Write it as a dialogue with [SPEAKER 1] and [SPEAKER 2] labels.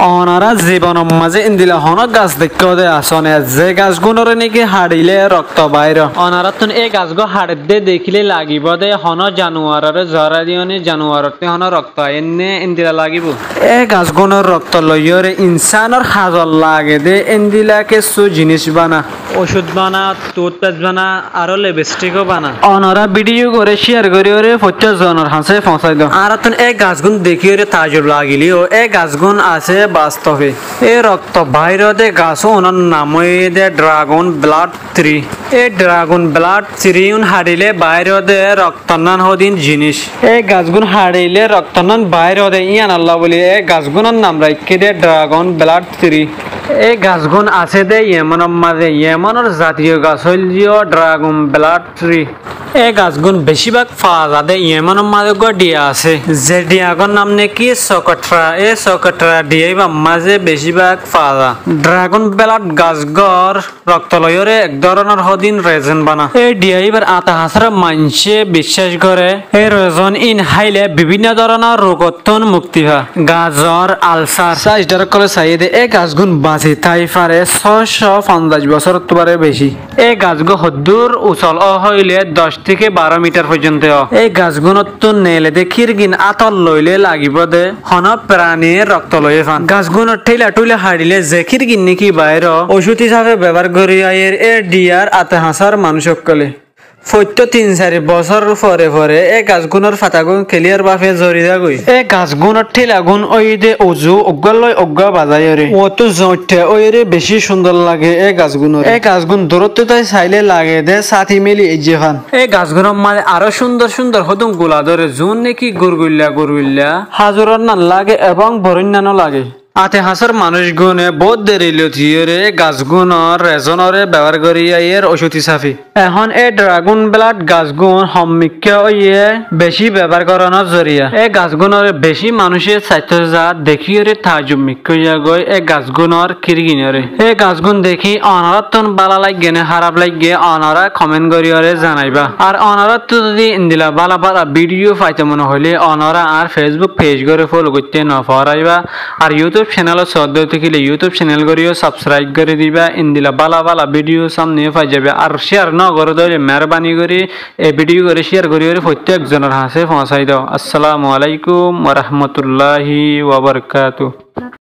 [SPEAKER 1] অনারা জীবন মাঝে ইন্দিলা হন গাছ দেখতে দে আসনে যে গাছগুণরে নাকি হাড়িলে রক্ত বাইর অনারা তুন এই গাছগো হাড়ে দে দেখিলে লাগিব দে হন জানুয়ারের জরা দিওনি জানুয়ারতে হন রক্ত এনে ইন্দিলা লাগিব এই গাছগুণর রক্ত লইয়রে ইনসানর হাজল লাগে দে ইন্দিলা কিছু জিনিস বানা ওষুধ বানা টুথপেস্ট বানা আরো লিপস্টিকও বানা অনারা ভিডিও করে শেয়ার করে ওরে 50 জনের হাতে পৌঁছাই দাও আর তুন এই গাছগুণ দেখি ওরে তাজব লাগিলি ও এই গাছগুণ আছে বাস্তবে এই রক্ত বাইরে গাছ ওনার নাম দে ড্রাগন ব্লাড 3 এই ড্রাগন ব্লাড 3 হারিলে বাইরে দে রক্তনান হদিন জিনিস এই গাছগুণ হারিলে রক্তনান বাইরে দে ইয়ান আল্লাহ বলি এই গাছগুণের নাম রাখি দে ড্রাগন ব্লাড 3 এই গাছগুণ আছে দে ইয়েমনের মাঝে ইয়েমনের জাতীয় গাছ হইল ড্রাগন ব্লাড 3 এই গাছগুণ বেশিরভাগ পাওয়া যাবে ইয়েমনের মাঝে ডিয়া আছে যে ডিয়াগর নাম নাকি সকটরা এই সকটরা ডিয়াই বা মাঝে বেশিরভাগ পাওয়া যায় ড্রাগন ব্লাড গাছগর রক্তলয়রে এক ধরনের হদিন রেজন বানা এই ডিয়াইবার আতা হাসরা মানুষে বিশ্বাস করে এই রেজন ইন হাইলে বিভিন্ন ধরনের রোগতন মুক্তি হয় গাজর আলসার সাইজটার কলে চাইদে এই গাছগুণ বাঁচি তাই পারে 650 বছর তোবারে বেশি এই গাছগো হদ্দুর উচল হইলে 10 থেকে 12 মিটার পর্যন্ত এই গাছগুণত তো নেলে দেখির গিন আতল লইলে লাগিব দে হন প্রাণীর রক্ত লয়ে ফান গাছগুণত ঠেলা টুলে হারিলে জেখির গিন নাকি বাইর ওষুধ হিসাবে ব্যবহার করি আয়ের এ ডিয়ার আতে হাসার মানুষক কলে ফৈত্য 3-4 বছর পরে পরে এই গাছগুণর ফাটাগুণ খেলিয়ার বাপে জড়িয়া গই এই গাছগুণর ঠেলাগুণ ওই দে উজু অজ্ঞালয় অজ্ঞ বাজায় রে ও তো জটে ওই রে বেশি সুন্দর লাগে এই গাছগুণর এই গাছগুণ দূরত্ব তাই চাইলে লাগে দে সাথী মিলি এই যে খান এই গাছগুণর মানে আরো সুন্দর সুন্দর হদম গোলা ধরে জোন নাকি গুরগুল্লা হাজুরার নান লাগে এবং বরণ্যানো লাগে আতে হাসার মানুষগুণে বহুত দেরি লথিয়রে গাছগুণর রেজনরে ব্যবহার করি এর ওষুধ হিসাবে এখন এই ড্রাগন ব্লাড গাছগুণ সম্মিক্ষ ইয়ে বেশি ব্যবহার করানোর জরিয়া এই গাছগুণরে বেশি মানুষের স্বাস্থ্য জাত দেখিয়রে তাজুব মিক্ষ গই এই গাছগুণর কিরগিনরে এই গাছগুণ দেখি অনারতন বালা লাগে না খারাপ লাগে অনারা কমেন্ট করিয়রে জানাইবা আর অনারত যদি ইন্দিলা বালা বালা ভিডিও পাইতে মনে হলে অনারা আর ফেসবুক পেজ করে ফলো করতে না পারাইবা আর ইউটিউব চ্যানেল সদ্য থেকে ইউটিউব চ্যানেল করিও সাবস্ক্রাইব করে দিবা ইন্দিলা বালা বালা ভিডিও সামনে পাই যাবে আর শেয়ার না করে দিলে মেহরবানি করে এই ভিডিও করে শেয়ার করিও প্রত্যেকজনের হাতে পৌঁছাই দাও আসসালামু আলাইকুম ওয়া রাহমাতুল্লাহি ওয়া বারাকাতুহু।